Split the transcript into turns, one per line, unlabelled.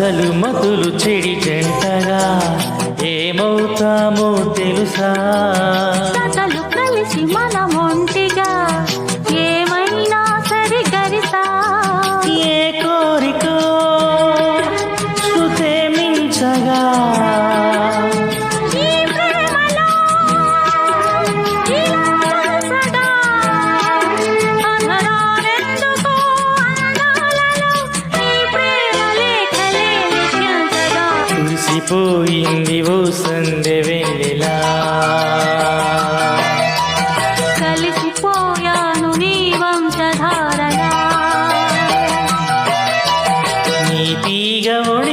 అసలు మతులు చెడి జంటగా ఏమవుతామో తెలుసా?
కథలు కలిసి మనం ఒంటిగా ఏమైనా సరి గరిసా.
ఏ కోరికో శృతే మించగా
ఈ ప్రేమలో ఇలా వరుసగా అధరాలెందుకో అందాలలో ఈ ప్రేమ లేఖలే లిఖించగా.
కురిసిపోయింది ఓ సందె వెన్నెలా,
కలిసిపోయాను నీ వంశధారగా.
నీ తీగ ఒడి